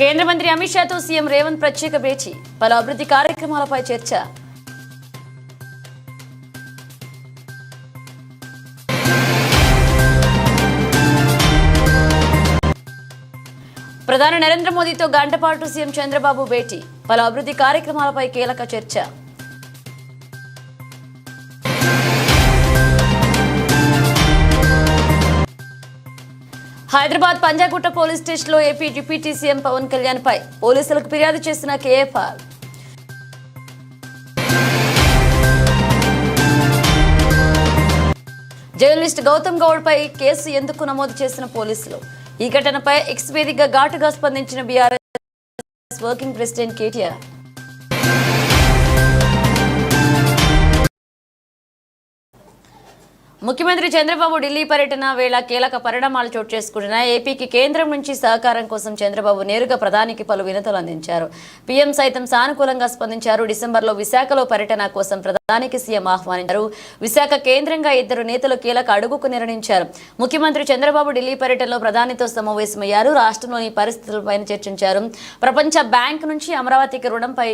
కేంద్ర మంత్రి అమిత్ షాతో సీఎం రేవంత్ ప్రత్యేక భేటీ, పలు అభివృద్ధి కార్యక్రమాలపై చర్చ. ప్రధాని నరేంద్ర మోదీతో గంట పాటు సీఎం చంద్రబాబు భేటీ, పలు అభివృద్ధి కార్యక్రమాలపై కీలక చర్చ. హైదరాబాద్ పంజాగుట్ట పోలీస్ స్టేషన్లో AP deputy CM Pawan Kalyan పై పోలీసులకు ఫిర్యాదు చేసిన కేఏపాల్. జర్నలిస్ట్ గౌతమ్ గౌడ్ పై కేసు ఎందుకు నమోదు చేసిన పోలీసులు? ఈ ఘటనపై ఎక్స్ వేదికగా ఘాటుగా స్పందించిన బీఆర్ఎస్ వర్కింగ్ ప్రెసిడెంట్ కేటీఆర్. ముఖ్యమంత్రి చంద్రబాబు ఢిల్లీ పర్యటన వేళ కీలక పరిణామాలు చోటు చేసుకుంటున్నాయి. ఏపీకి కేంద్రం నుంచి సహకారం కోసం చంద్రబాబు నేరుగా ప్రధానికి పలు వినతులు అందించారు. పీఎం సైతం సానుకూలంగా స్పందించారు. డిసెంబర్లో విశాఖలో పర్యటన కోసం ప్రధానికి సీఎం ఆహ్వానించారు. విశాఖ కేంద్రంగా ఇద్దరు నేతలు కీలక అడుగుకు నిర్ణయించారు. ముఖ్యమంత్రి చంద్రబాబు ఢిల్లీ పర్యటనలో ప్రధానితో సమావేశమయ్యారు. రాష్ట్రంలోని పరిస్థితులపై చర్చించారు. ప్రపంచ బ్యాంక్ నుంచి అమరావతికి రుణంపై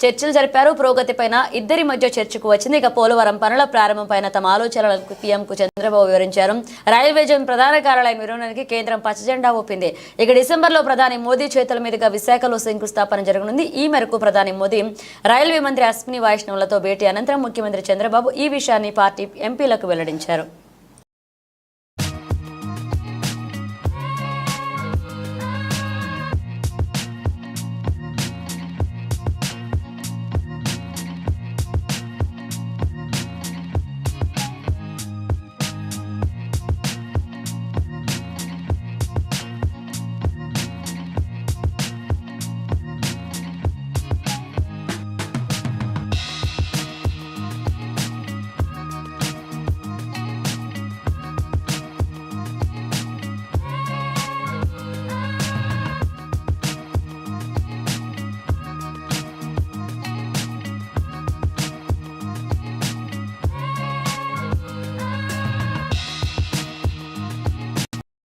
చర్చలు జరిపారు. పురోగతిపైన ఇద్దరి మధ్య చర్చకు వచ్చింది. ఇక పోలవరం పనుల ప్రారంభంపైన తమ ఆలోచనలకు పీఎంకు చంద్రబాబు వివరించారు. రైల్వే జోన్ ప్రధాన కార్యాలయం నిర్మాణానికి కేంద్రం పచ్చజెండా ఊపింది. ఇక డిసెంబర్లో ప్రధాని మోదీ చేతుల మీదుగా విశాఖలో శంకుస్థాపన జరగనుంది. ఈ మేరకు ప్రధాని మోదీ రైల్వే మంత్రి అశ్విని వైష్ణవులతో భేటీ అనంతరం ముఖ్యమంత్రి చంద్రబాబు ఈ విషయాన్ని పార్టీ ఎంపీలకు వెల్లడించారు.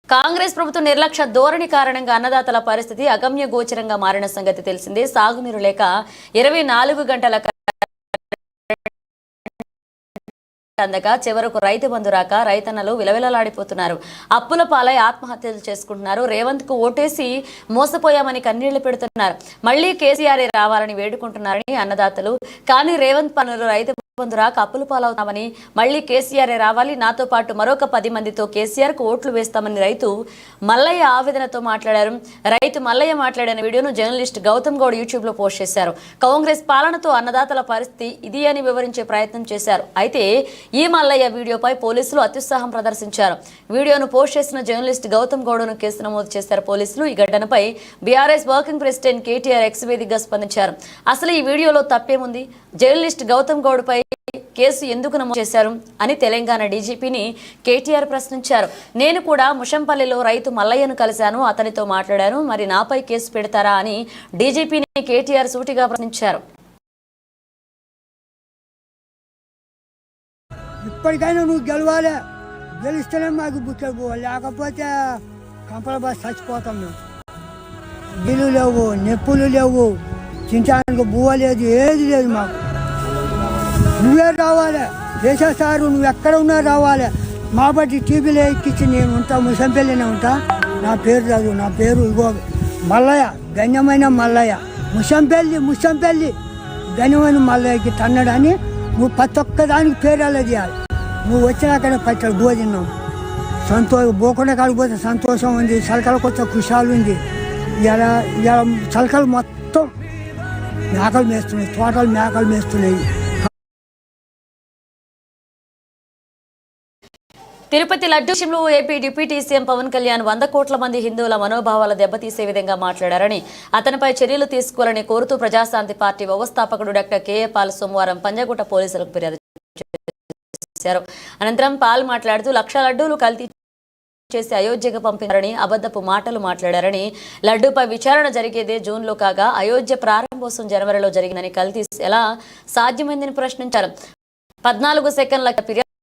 కాంగ్రెస్ ప్రభుత్వ నిర్లక్ష్య ధోరణి కారణంగా అన్నదాతల పరిస్థితి అగమ్య గోచరంగా మారిన సంగతి తెలిసిందే. సాగునీరు లేక 24 గంటల అందగా చివరకు రైతు బంధు రాక రైతన్నలు విలవిలలాడిపోతున్నారు. అప్పుల పాలై ఆత్మహత్యలు చేసుకుంటున్నారు. రేవంత్ కు ఓటేసి మోసపోయామని కన్నీళ్లు పెడుతున్నారు. మళ్లీ కేసీఆర్ రావాలని వేడుకుంటున్నారని అన్నదాతలు. కానీ రేవంత్ పనులు రైతు బంధు రాక అప్పుల పాలవుతామని, మళ్లీ కేసీఆర్ రావాలి, నాతో పాటు మరొక 10 మందితో కేసీఆర్ కు ఓట్లు వేస్తామని రైతు మల్లయ్య ఆవేదనతో మాట్లాడారు. రైతు మల్లయ్య మాట్లాడిన వీడియోను జర్నలిస్ట్ గౌతమ్ గౌడ్ యూట్యూబ్ లో పోస్ట్ చేశారు. కాంగ్రెస్ పాలనతో అన్నదాతల పరిస్థితి ఇది అని వివరించే ప్రయత్నం చేశారు. అయితే ఈ మల్లయ్య వీడియోపై పోలీసులు అత్యుత్సాహం ప్రదర్శించారు. వీడియోను పోస్ట్ చేసిన జర్నలిస్ట్ గౌతమ్ గౌడ్ను కేసు నమోదు చేశారు పోలీసులు. ఈ ఘటనపై BRS working president KTR X వేదికగా స్పందించారు. అసలు ఈ వీడియోలో తప్పేముంది? జర్నలిస్ట్ గౌతమ్ గౌడ్ పై కేసు ఎందుకు నమోదు చేశారు అని తెలంగాణ డీజీపీని కేటీఆర్ ప్రశ్నించారు. నేను కూడా ముషంపల్లిలో రైతు మల్లయ్యను కలిశాను, అతనితో మాట్లాడాను, మరి నాపై కేసు పెడతారా అని డీజీపీని కేటీఆర్ సూటిగా ప్రశ్నించారు. ఇప్పటికైనా నువ్వు గెలవాలి, గెలిస్తేనే మాకు బుట్టలు పోవాలి, లేకపోతే కంపల బాగా చచ్చిపోతాం. మేము నీళ్ళు లేవు, నెప్పులు లేవు, చింతానికి బువ్వ లేదు, ఏది లేదు మాకు. నువ్వే రావాలి, దేశసారు నువ్వు ఎక్కడ ఉన్నా రావాలి. మా బట్టి టీవీలో ఎక్కించి నేను ఉంటా, ముసంపల్లినే ఉంటా. నా పేరు చదువు, నా పేరు ఇగో మల్లయ్య, గణ్యమైన మల్లయ్య. ముసంపల్లి గణ్యమైన మల్లయ్యకి తన్నడని నువ్వు ప్రతి ఒక్కదానికి పేరు అలా చేయాలి. నువ్వు వచ్చినాకనే పచ్చడి భోజనం బోకుండా కాడిపోతే సంతోషం ఉంది. చలకలకు వచ్చే కుషాలు ఉంది. ఇలా చలకలు మొత్తం మేకలు మేస్తున్నాయి, తోటలు మేకలు మేస్తున్నాయి. తిరుపతి లడ్డూ విషయంలో AP deputy CM Pawan Kalyan 100 కోట్ల మంది హిందువుల మనోభావాల దెబ్బతీసే విధంగా మాట్లాడారని, అతనిపై చర్యలు తీసుకోవాలని కోరుతూ ప్రజాశాంతి పార్టీ వ్యవస్థాపకుడు డాక్టర్ కేఏ పాల్ సోమవారం పంజాగుట్ట పోలీసులకు ఫిర్యాదు చేశారు. అనంతరం పాల్ మాట్లాడుతూ లక్ష లడ్డూలు కల్తీ చేసి అయోధ్యకు పంపించారని అబద్ధపు మాటలు మాట్లాడారని, లడ్డూపై విచారణ జరిగేదే జూన్లో కాగా అయోధ్య ప్రారంభోత్సవం జనవరిలో జరిగిందని కల్తీ ఎలా సాధ్యమైందని ప్రశ్నించారు. 14 సెకండ్ల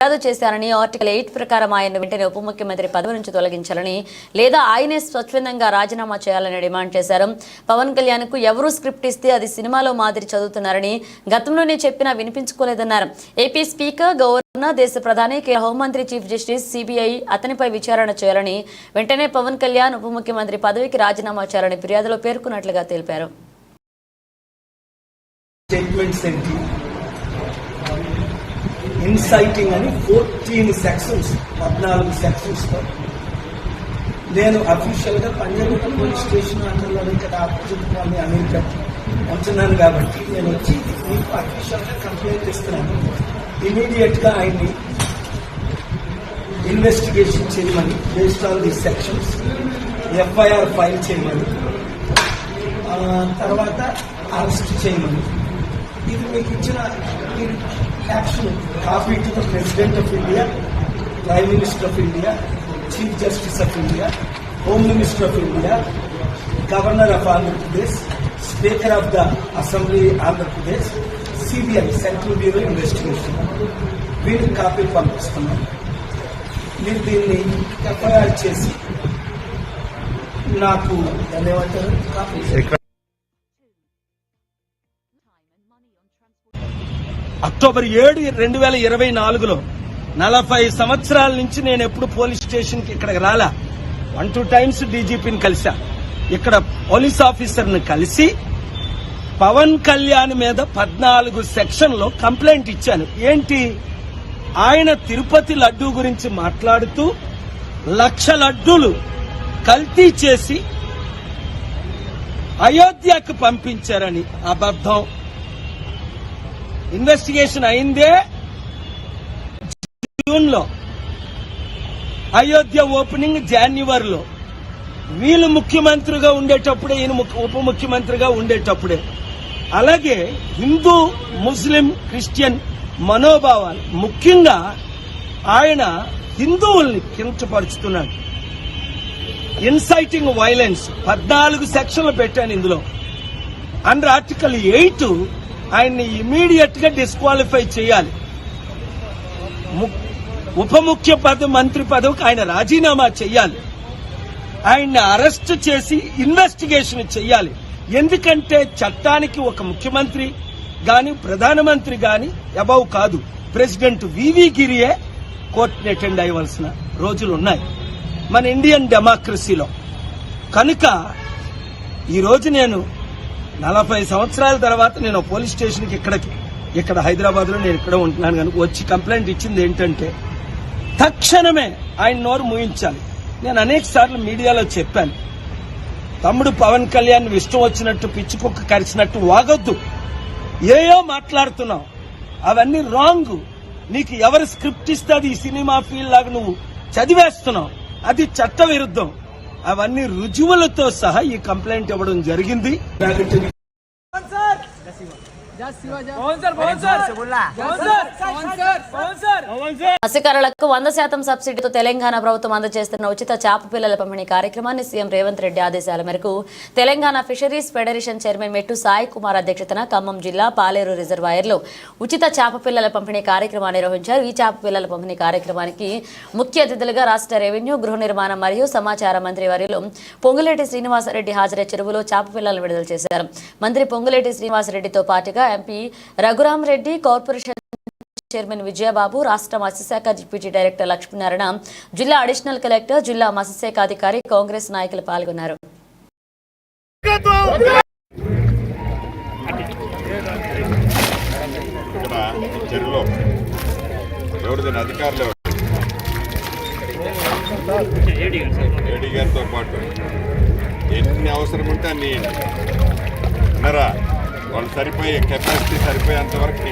ఫిర్యాదు చేశారని ఆర్టికల్ 8 ప్రకారం ఆయన్ను వెంటనే ఉప ముఖ్యమంత్రి పదవి నుంచి తొలగించాలని లేదా ఆయనే స్వచ్ఛందంగా రాజీనామా చేయాలని డిమాండ్ చేశారు. పవన్ కళ్యాణ్ కు ఎవరూ స్క్రిప్ట్ ఇస్తే అది సినిమాలో మాదిరి చదువుతున్నారని గతంలోనే చెప్పినా వినిపించుకోలేదన్నారు. ఏపీ స్పీకర్, గవర్నర్, దేశ ప్రధాని, కేంద్ర హోంమంత్రి, చీఫ్ జస్టిస్, సిబిఐ అతనిపై విచారణ చేయాలని, వెంటనే పవన్ కళ్యాణ్ ఉప ముఖ్యమంత్రి పదవికి రాజీనామా చేయాలని ఫిర్యాదులో పేర్కొన్నట్లుగా తెలిపారు. ఇన్సైటింగ్ అని 14 సెక్షన్స్ తో నేను అఫీషియల్ గా పంజాగుట్ట పోలీస్ స్టేషన్ అండర్లో ఇక్కడ ఆపోజిట్ కాలనీ అమెరికా ఉంటున్నాను కాబట్టి నేను వచ్చి మీకు అఫీషియల్ గా కంప్లైంట్ ఇస్తున్నాను. ఇమీడియట్ గా ఆయన్ని ఇన్వెస్టిగేషన్ చేయమని, based on the sections FIR file చేయమని, తర్వాత అరెస్ట్ చేయమని. ఇది మీకు ఇచ్చిన action copy to the president of India, prime minister of India, chief justice of India, home minister of India, governor of Andhra Pradesh, speaker of the assembly Andhra Pradesh, CBI central bureau investigation వీళ్ళకి కాపీలు పంపిస్తున్నాం. మీరు దీన్ని ఎఫ్ఐఆర్ చేసి నాకు ధన్యవాదాలు కాపీ. అక్టోబర్ 7, 2024లో 40 సంవత్సరాల నుంచి నేను ఎప్పుడు పోలీస్ స్టేషన్ కి ఇక్కడికి రాలా. 1-2 టైమ్స్ డీజీపీని కలిసా. ఇక్కడ పోలీస్ ఆఫీసర్ని కలిసి పవన్ కళ్యాణ్ మీద 14 సెక్షన్లో కంప్లైంట్ ఇచ్చాను. ఏంటి, ఆయన తిరుపతి లడ్డూ గురించి మాట్లాడుతూ 1,00,000 లడ్డూలు కల్తీ చేసి అయోధ్యకు పంపించారని అబద్ధం. ఇన్వెస్టిగేషన్ అయిందే జూన్లో, అయోధ్య ఓపెనింగ్ జనవరిలో. వీళ్ళు ముఖ్యమంత్రిగా ఉండేటప్పుడే, ఈయన ఉప ముఖ్యమంత్రిగా ఉండేటప్పుడే. అలాగే హిందూ, ముస్లిం, క్రిస్టియన్ మనోభావాలు, ముఖ్యంగా ఆయన హిందువుల్ని కించపరుచుతున్నాడు. ఇన్సైటింగ్ వైలెన్స్ 14 సెక్షన్లు పెట్టాను ఇందులో. అండర్ ఆర్టికల్ 8 ఆయన్ని ఇమీడియట్ గా డిస్క్వాలిఫై చేయాలి. ఉప ముఖ్య మంత్రి పదవికి ఆయన రాజీనామా చేయాలి. ఆయన్ని అరెస్ట్ చేసి ఇన్వెస్టిగేషన్ చేయాలి. ఎందుకంటే చట్టానికి ఒక ముఖ్యమంత్రి గాని, ప్రధానమంత్రి గాని అబౌవ్ కాదు. ప్రెసిడెంట్ వివి గిరియే కోర్టుని అటెండ్ అయ్యవలసిన రోజులు ఉన్నాయి మన ఇండియన్ డెమోక్రసీలో. కనుక ఈరోజు నేను 40 సంవత్సరాల తర్వాత నేను పోలీస్ స్టేషన్కి ఇక్కడ హైదరాబాద్ లో నేను ఇక్కడ ఉంటున్నాను కనుక వచ్చి కంప్లైంట్ ఇచ్చింది ఏంటంటే తక్షణమే ఆయన నోరు మూయించాలి. నేను అనేక సార్లు మీడియాలో చెప్పాను, తమ్ముడు పవన్ కళ్యాణ్ ఇష్టం వచ్చినట్టు పిచ్చుకుక్క కరిచినట్టు వాగొద్దు. ఏయో మాట్లాడుతున్నావు, అవన్నీ రాంగ్. నీకు ఎవరు స్క్రిప్ట్ ఇస్తే అది ఈ సినిమా ఫీల్డ్ లాగా నువ్వు చదివేస్తున్నావు, అది చట్ట విరుద్ధం. అవన్నీ రుజువులతో సహా ఈ కంప్లైంట్ ఇవ్వడం జరిగింది. మత్స్యకారులకు 100% సబ్సిడీతో తెలంగాణ ప్రభుత్వం అందజేస్తున్న ఉచిత చేప పిల్లల పంపిణీ కార్యక్రమాన్ని సీఎం రేవంత్ రెడ్డి ఆదేశాల మేరకు తెలంగాణ ఫిషరీస్ ఫెడరేషన్ చైర్మన్ మెట్టు సాయి కుమార్ అధ్యక్షతన ఖమ్మం జిల్లా పాలేరు రిజర్వాయర్లో ఉచిత చేప పిల్లల పంపిణీ కార్యక్రమాన్ని నిర్వహించారు. ఈ చేప పిల్లల పంపిణీ కార్యక్రమానికి ముఖ్య అతిథులుగా రాష్ట్ర రెవెన్యూ, గృహ నిర్మాణం మరియు సమాచార మంత్రి వర్యులు పొంగులేటి శ్రీనివాసరెడ్డి హాజరై చెరువులో చేప పిల్లలను విడుదల చేశారు. మంత్రి పొంగులేటి శ్రీనివాసరెడ్డితో పాటుగా MP Raghuram Reddy, corporation chairman Vijaya Babu, రాష్ట్ర మత్స్యశాఖ డిప్యూటీ డైరెక్టర్ లక్ష్మీనారాయణ, జిల్లా అడిషనల్ కలెక్టర్, జిల్లా మత్స్యశాఖ అధికారి, కాంగ్రెస్ నాయకులు పాల్గొన్నారు. ఎన్ని అవసరం ఉంటే అన్ని వినరా, వాళ్ళు సరిపోయే కెపాసిటీ సరిపోయేంత వరకు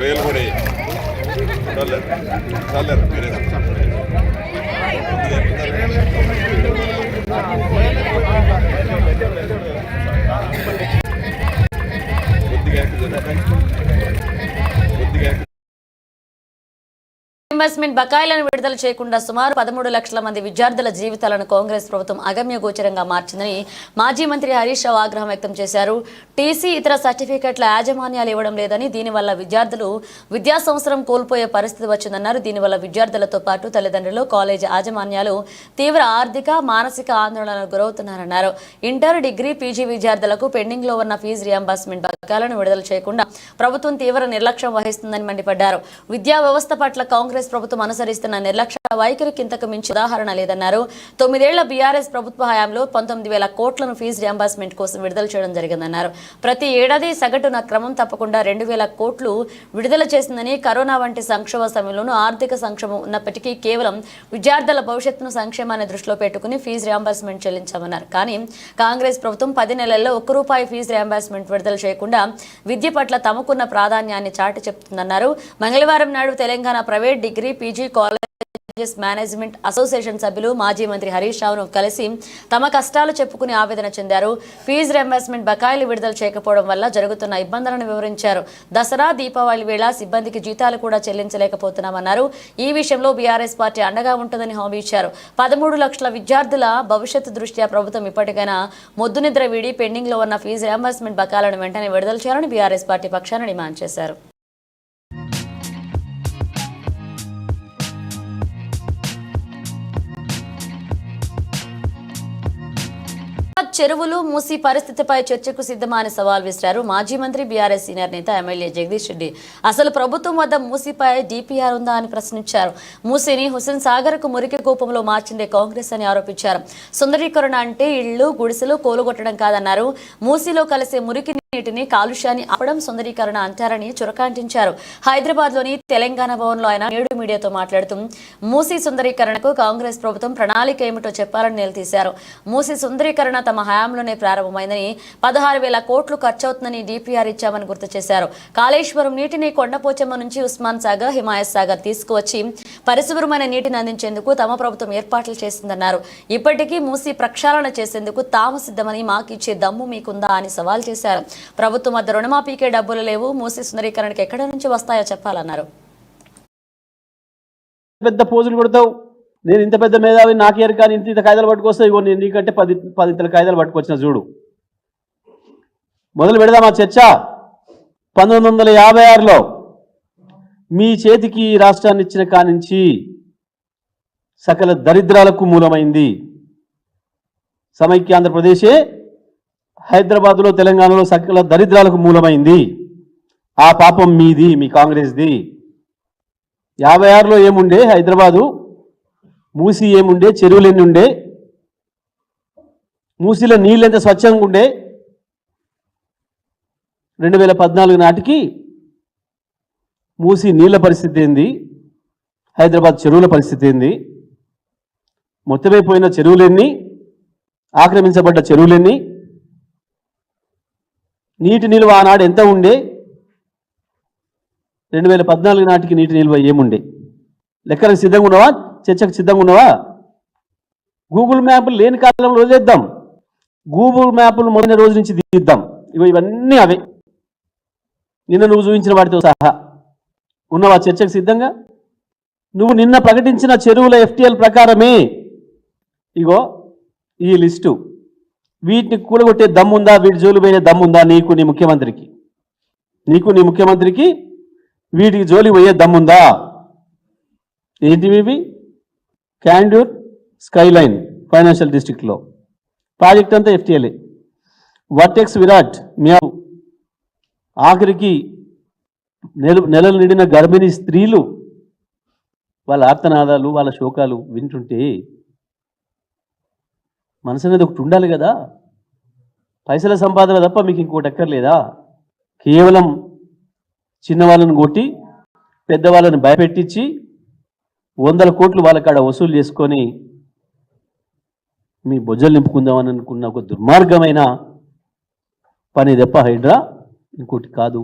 వేలు కూడా చాలరు మీరే రీఇంబర్స్మెంట్ బకాయిలను విడుదల చేయకుండా సుమారు 13 లక్షల మంది విద్యార్థుల జీవితాలను కాంగ్రెస్ ప్రభుత్వం అగమ్య గోచరంగా మార్చిందని మాజీ మంత్రి హరీష్ రావు ఆగ్రహం వ్యక్తం చేశారు. టీసీ ఇతర సర్టిఫికెట్ల యాజమాన్యాలు ఇవ్వడం లేదని, దీనివల్ల విద్యార్థులు విద్యా సంవత్సరం కోల్పోయే పరిస్థితి వచ్చిందన్నారు. దీనివల్ల విద్యార్థులతో పాటు తల్లిదండ్రులు, కాలేజీ యాజమాన్యాలు తీవ్ర ఆర్థిక, మానసిక ఆందోళనకు గురవుతున్నారన్నారు. ఇంటర్, డిగ్రీ, పీజీ విద్యార్థులకు పెండింగ్ లో ఉన్న ఫీజు రీయింబర్స్మెంట్ బకాయిలను విడుదల చేయకుండా ప్రభుత్వం తీవ్ర నిర్లక్ష్యం వహిస్తుందని మండిపడ్డారు. విద్యా వ్యవస్థ పట్ల కాంగ్రెస్ ప్రభుత్వం అనుసరిస్తున్న నిర్లక్ష్య వైఖరికి ఇంతకు మించి ఉదాహరణ లేదన్నారు. 9 ఏళ్ల బీఆర్ఎస్ ప్రభుత్వ హయాంలో 19,000 కోట్లను ఫీజు రీయింబర్స్మెంట్ కోసం విడుదల చేయడం జరిగిందన్నారు. ప్రతి ఏడాది సగటున క్రమం తప్పకుండా 2,000 కోట్లు విడుదల చేసిందని, కరోనా వంటి సంక్షోభ సమయంలోనూ ఆర్థిక సంక్షోభం ఉన్నప్పటికీ కేవలం విద్యార్థుల భవిష్యత్తును, సంక్షేమాన్ని దృష్టిలో పెట్టుకుని ఫీజు రీయింబర్స్మెంట్ చెల్లించామన్నారు. కానీ కాంగ్రెస్ ప్రభుత్వం 10 నెలల్లో ₹1 ఫీజు రీయింబర్స్మెంట్ విడుదల చేయకుండా విద్య పట్ల తమకున్న ప్రాధాన్యాన్ని చాటి చెప్తుందన్నారు. మంగళవారం నాడు Telangana private degree, PG colleges management association సభ్యులు మాజీ మంత్రి హరీష్ రావును కలిసి తమ కష్టాలు చెప్పుకుని ఆవేదన చెందారు. ఫీజు రీయింబర్స్మెంట్ బకాయిలు విడుదల చేయకపోవడం వల్ల జరుగుతున్న ఇబ్బందులను వివరించారు. దసరా, దీపావళి వేళ సిబ్బందికి జీతాలు కూడా చెల్లించలేకపోతున్నామన్నారు. ఈ విషయంలో బీఆర్ఎస్ పార్టీ అండగా ఉంటుందని హామీ ఇచ్చారు. 13 లక్షల విద్యార్థుల భవిష్యత్తు దృష్ట్యా ప్రభుత్వం ఇప్పటికైనా మొద్దు నిద్ర వీడి పెండింగ్ లో ఉన్న ఫీజు రీయింబర్స్మెంట్ బకాయిలను వెంటనే విడుదల చేయాలని బీఆర్ఎస్ పార్టీ పక్షాన డిమాండ్ చేశారు. చెరువులు మూసి పరిస్థితిపై చర్చకు సిద్ధమా అని సవాల్ విసిరారు మాజీ మంత్రి, బీఆర్ఎస్ సీనియర్ నేత ఎమ్మెల్యే జగదీష్ రెడ్డి. అసలు ప్రభుత్వం వద్ద మూసిపై డీపీఆర్ ఉందా అని ప్రశ్నించారు. మూసిని హుస్సేన్ సాగర్ కు మురికి కూపంలో మార్చిందే కాంగ్రెస్ అని ఆరోపించారు. సుందరీకరణ అంటే ఇళ్లు, గుడిసెలు కూలగొట్టడం కాదన్నారు. మూసిలో కలిసే మురికి నీటిని, కాలుష్యాన్ని ఆపడం సుందరీకరణ అంటారని చురకాంటించారు. హైదరాబాద్ లోని తెలంగాణ భవన్ లో ఆయన నేడు మీడియాతో మాట్లాడుతూ మూసి సుందరీకరణకు కాంగ్రెస్ ప్రభుత్వం ప్రణాళిక ఏమిటో చెప్పాలని నిలదీశారు. మూసి సుందరీకరణ తమ హయాంలోనే ప్రారంభమైందని, 16,000 కోట్లు ఖర్చవుతుందని డీపీఆర్ ఇచ్చామని గుర్తు చేశారు. కాళేశ్వరం నీటిని కొండపోచమ్మ నుంచి ఉస్మాన్ సాగర్, హిమాయత్ సాగర్ తీసుకువచ్చి పరిశుభ్రమైన నీటిని అందించేందుకు తమ ప్రభుత్వం ఏర్పాట్లు చేసిందన్నారు. ఇప్పటికీ మూసి ప్రక్షాళన చేసేందుకు తాము సిద్ధమని, మాకిచ్చే దమ్ము మీకుందా అని సవాల్ చేశారు. ప్రభుత్వం వద్ద రుణమాఫీకే డబ్బులు లేవు, మూసి సుందరీకరణకు ఎక్కడి నుంచి వస్తాయో చెప్పాలన్నారు. పెద్ద పోజులు కొడతావు, నేను ఇంత పెద్ద మేధావి, నాకేరు కానీ ఇంత కాయిదాలు పట్టుకొస్తావు, ఇగో నేను నీకంటే 10 కాయిదాలు పట్టుకొచ్చిన చూడు. మొదలు పెడదామా చర్చ. 1956లో మీ చేతికి రాష్ట్రాన్ని ఇచ్చిన కానించి సకల దరిద్రాలకు మూలమైంది సమైక్య ఆంధ్రప్రదేశే. హైదరాబాద్లో, తెలంగాణలో సకల దరిద్రాలకు మూలమైంది. ఆ పాపం మీది, మీ కాంగ్రెస్ది. 56లో ఏముండే హైదరాబాదు, మూసి ఏముండే, చెరువులు ఎన్ని ఉండే, మూసిలో నీళ్ళు ఎంత స్వచ్ఛంగా ఉండే. 2014 నాటికి మూసి నీళ్ళ పరిస్థితి ఏంది, హైదరాబాద్ చెరువుల పరిస్థితి ఏంది, మొత్తమైపోయిన చెరువులెన్ని, ఆక్రమించబడ్డ చెరువులెన్ని, నీటి నిల్వ ఆనాడు ఎంత ఉండే, 2014 నాటికి నీటి నిల్వ ఏముండే. లెక్కలకు సిద్ధంగా ఉన్నావా, చర్చకు సిద్ధంగా ఉన్నావా? గూగుల్ మ్యాప్లు లేని కాలంలో వదిలేద్దాం, గూగుల్ మ్యాప్లు మొదటి రోజు నుంచి తీద్దాం. ఇవన్నీ అవే, నిన్న నువ్వు చూపించిన వాటితో సహా ఉన్నవా చర్చకు సిద్ధంగా? నువ్వు నిన్న ప్రకటించిన చెరువుల ఎఫ్టీఎల్ ప్రకారమే ఇగో ఈ లిస్టు. వీటిని కూడగొట్టే దమ్ముందా, వీటి జోలు పోయే దమ్ముందా నీకు, నీ ముఖ్యమంత్రికి? నీకు, నీ ముఖ్యమంత్రికి వీటికి జోలి పోయే దమ్ముందా? ఏంటివి ఇవి? క్యాండ్యూర్, స్కైలైన్ ఫైనాన్షియల్ డిస్ట్రిక్ట్లో ప్రాజెక్ట్ అంతా ఎఫ్టీఎల్ఏ. వర్టెక్స్, విరాట్, మియావు. ఆఖరికి నెలలు నిండిన గర్భిణీ స్త్రీలు వాళ్ళ ఆర్తనాదాలు, వాళ్ళ శోకాలు వింటుంటే మనసు అనేది ఒకటి ఉండాలి కదా. పైసల సంపాదన తప్ప మీకు ఇంకోటి ఎక్కర్లేదా? కేవలం చిన్నవాళ్ళను కొట్టి పెద్దవాళ్ళని భయపెట్టించి 100 కోట్లు వాళ్ళ కాడ వసూలు చేసుకొని మీ బొజ్జలు నింపుకుందామని అనుకున్న ఒక దుర్మార్గమైన పని తప్ప హైడ్రా ఇంకోటి కాదు.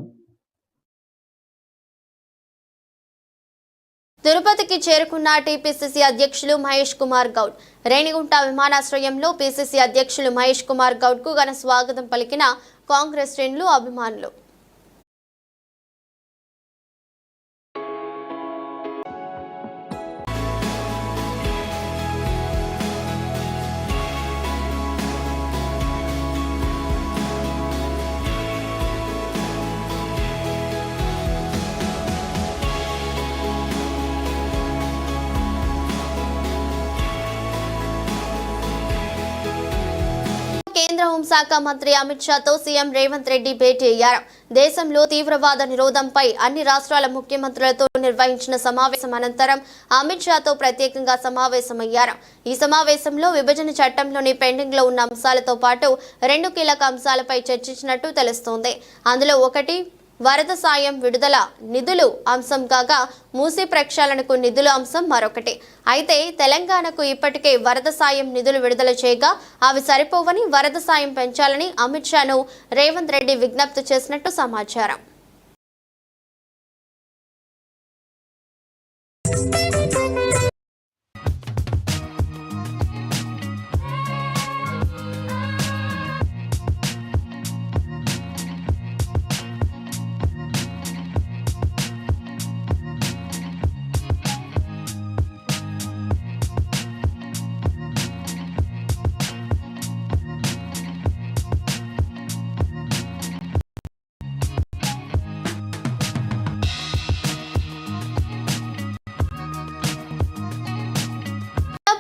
తిరుపతికి చేరుకున్న టీపీసీసీ అధ్యక్షులు మహేష్ కుమార్ గౌడ్. రేణిగుంట విమానాశ్రయంలో పీసీసీ అధ్యక్షులు మహేష్ కుమార్ గౌడ్ కు ఘన స్వాగతం పలికిన కాంగ్రెస్ శ్రేణులు, అభిమానులు. కేంద్ర హోంశాఖ మంత్రి అమిత్ షాతో సీఎం రేవంత్ రెడ్డి భేటీ అయ్యారు. దేశంలో తీవ్రవాద నిరోధంపై అన్ని రాష్ట్రాల ముఖ్యమంత్రులతో నిర్వహించిన సమావేశం అనంతరం అమిత్ షాతో ప్రత్యేకంగా సమావేశమయ్యారు. ఈ సమావేశంలో విభజన చట్టంలోని పెండింగ్ లో ఉన్న అంశాలతో పాటు 2 కీలక అంశాలపై చర్చించినట్టు తెలుస్తోంది. అందులో ఒకటి వరద సాయం విడుదల నిధులు అంశం కాగా మూసీ ప్రక్షాళనకు నిధుల అంశం మరొకటి. అయితే తెలంగాణకు ఇప్పటికే వరద సాయం నిధులు విడుదల చేయగా అవి సరిపోవని వరద సాయం పెంచాలని అమిత్ షాను రేవంత్ రెడ్డి విజ్ఞప్తి చేసినట్టు సమాచారం.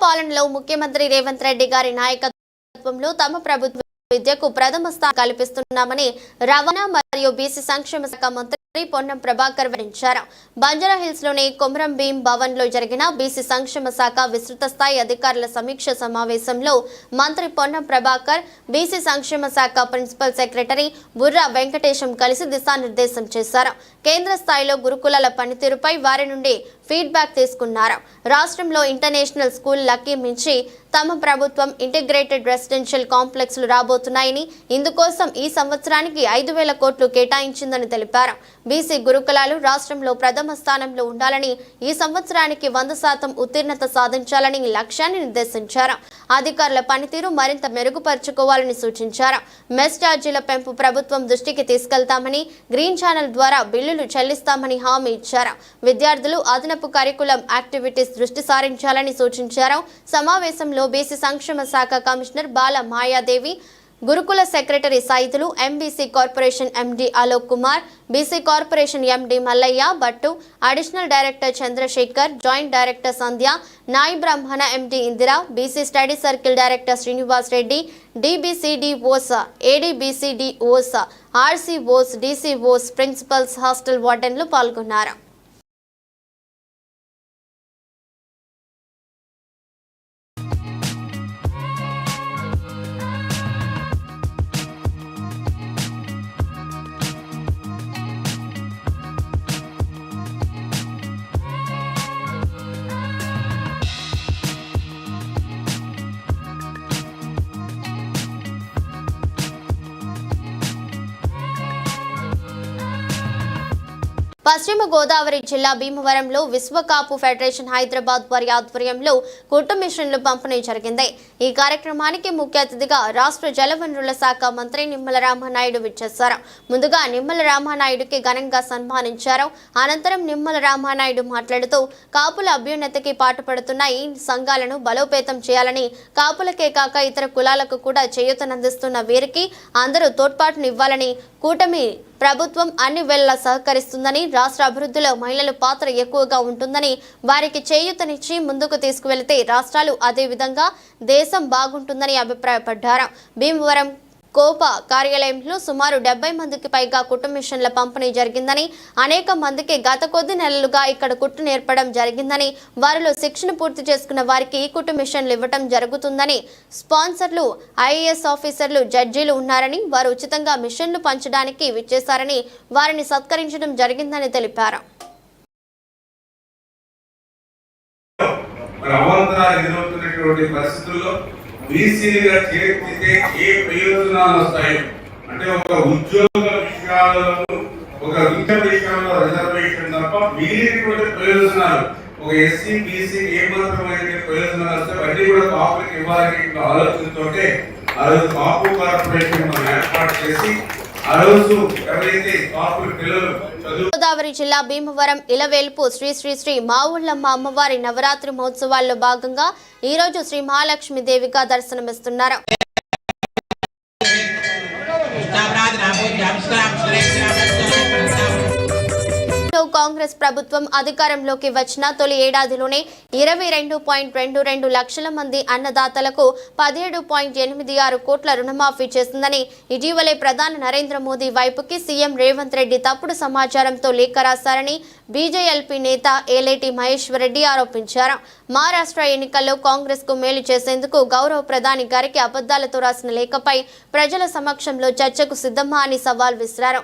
పాలనలో ముఖ్యమంత్రి రేవంత్ రెడ్డి గారి నాయకత్వంలో తమ ప్రభుత్వ విద్యకు ప్రథమ స్థానం కల్పిస్తున్నామని రవాణా మరియు బీసీ సంక్షేమ శాఖ మంత్రి పొన్నం ప్రభాకర్ వెల్లడించారు. బంజారా హిల్స్ లోని కొమరం భీం భవన్ లో జరిగిన బీసీ సంక్షేమ శాఖ విస్తృత స్థాయి అధికారుల సమీక్ష సమావేశంలో మంత్రి పొన్నం ప్రభాకర్ బీసీ సంక్షేమ శాఖ ప్రిన్సిపల్ సెక్రటరీ బుర్రా వెంకటేశం కలిసి దిశానిర్దేశం చేశారు. కేంద్ర స్థాయిలో గురుకులాల పనితీరుపై వారి నుండి ఫీడ్బ్యాక్ తీసుకున్నారు. రాష్ట్రంలో ఇంటర్నేషనల్ స్కూల్ లకి మించి తమ ప్రభుత్వం ఇంటిగ్రేటెడ్ రెసిడెన్షియల్ కాంప్లెక్స్లు రాబోతున్నాయని, ఇందుకోసం ఈ సంవత్సరానికి 5,000 కోట్లు కేటాయించిందని తెలిపారు. బీసీ గురుకులాలు రాష్ట్రంలో ప్రథమ స్థానంలో ఉండాలని, ఈ సంవత్సరానికి 100% ఉత్తీర్ణత సాధించాలని లక్ష్యాన్ని నిర్దేశించారు. అధికారుల పనితీరు మరింత మెరుగుపరుచుకోవాలని సూచించారు. మెస్ ఛార్జీల పెంపు ప్రభుత్వం దృష్టికి తీసుకెళ్తామని, గ్రీన్ ఛానల్ ద్వారా బిల్లులు చెల్లిస్తామని హామీ ఇచ్చారు. విద్యార్థులు అదనపు కరికులం యాక్టివిటీస్ దృష్టి సారించాలని సూచించారు. సమావేశంలో బీసీ సంక్షేమ శాఖ commissioner Bala Mayadevi, Gurukula secretary Saitulu, MBC corporation MD Alok Kumar, BC corporation MD Mallaiah Bhattu, additional director Chandrasekhar, joint director Sandhya, Nayee Brahmana MD Indira, BC study circle director Srinivas Reddy, DBCDOs, ADBCDOs, RCOs, DCOs, principals, hostel వార్డెన్లు పాల్గొన్నారు. పశ్చిమ గోదావరి జిల్లా భీమవరంలో విశ్వకాపు ఫెడరేషన్ హైదరాబాద్ వారి ఆధ్వర్యంలో కుట్టు మిషన్లు పంపిణీ జరిగింది. ఈ కార్యక్రమానికి ముఖ్య అతిథిగా రాష్ట్ర జలవనరుల శాఖ మంత్రి నిమ్మల రామానాయుడు విచ్చేశారు. ముందుగా నిమ్మల రామానాయుడుకి ఘనంగా సన్మానించారు. అనంతరం నిమ్మల రామానాయుడు మాట్లాడుతూ కాపుల అభ్యున్నతికి పాటుపడుతున్న ఈ సంఘాలను బలోపేతం చేయాలని, కాపులకే కాక ఇతర కులాలకు కూడా చేయూతనందిస్తున్న వీరికి అందరూ తోడ్పాటునివ్వాలని, కూటమి ప్రభుత్వం అన్ని వేళలా సహకరిస్తుందని, రాష్ట్ర అభివృద్ధిలో మహిళల పాత్ర ఎక్కువగా ఉంటుందని, వారికి చేయూతనిచ్చి ముందుకు తీసుకువెళితే రాష్ట్రాలు అదే విధంగా దేశం బాగుంటుందని అభిప్రాయపడ్డారు. భీమవరం కోప కార్యాలయంలో సుమారు 70 మందికి పైగా కుట్టు మిషన్ల పంపిణీ జరిగిందని, అనేక మందికి గత కొద్ది నెలలుగా ఇక్కడ కుట్టు నేర్పడం జరిగిందని, వారిలో శిక్షణ పూర్తి చేసుకున్న వారికి ఈ కుట్టు మిషన్లు ఇవ్వడం జరుగుతుందని, స్పాన్సర్లు, ఐఏఎస్ ఆఫీసర్లు, జడ్జీలు ఉన్నారని, వారు ఉచితంగా మిషన్లు పంచడానికి విచ్చేశారని, వారిని సత్కరించడం జరిగిందని తెలిపారు. బీసీలుగా చేర్చితే ఏ ప్రయోజనాలు వస్తాయి అంటే ఒక ఉద్యోగ విషయాలను, ఒక విద్య విషయంలో రిజర్వేషన్ తప్ప మిగిలినటువంటి ప్రయోజనాలు ఒక ఎస్సీ బీసీ ఏమాత్రమైతే ప్రయోజనాలు వస్తాయి అన్ని కూడా కాపులకు ఇవ్వాలని ఆలోచనతో ఆ రోజు కాపు కార్పొరేషన్ మనం ఏర్పాటు చేసి ఆ రోజు ఎవరైతే కాపు పిల్లలు గోదావరి జిల్లా భీమవరం ఇలవేల్పు శ్రీ శ్రీ శ్రీ మావుళ్ళమ్మ అమ్మవారి నవరాత్రి మహోత్సవాల్లో భాగంగా ఈ రోజు శ్రీ మహాలక్ష్మి దేవిగా దర్శనమిస్తున్నారు. కాంగ్రెస్ ప్రభుత్వం అధికారంలోకి వచ్చిన తొలి ఏడాదిలోనే 22.22 లక్షల మంది అన్నదాతలకు 17.86 కోట్ల రుణమాఫీ చేసిందని ఇటీవలే ప్రధాని నరేంద్ర మోదీ వైపుకి సీఎం రేవంత్ రెడ్డి తప్పుడు సమాచారంతో లేఖ రాశారని బీజేఎల్పీ నేత ఏలేటి మహేశ్వర్ రెడ్డి ఆరోపించారు. మహారాష్ట్ర ఎన్నికల్లో కాంగ్రెస్ కు మేలు చేసేందుకు గౌరవ ప్రధాని గారికి అబద్దాలతో రాసిన లేఖపై ప్రజల సమక్షంలో చర్చకు సిద్ధమా అని సవాల్ విసిరారు.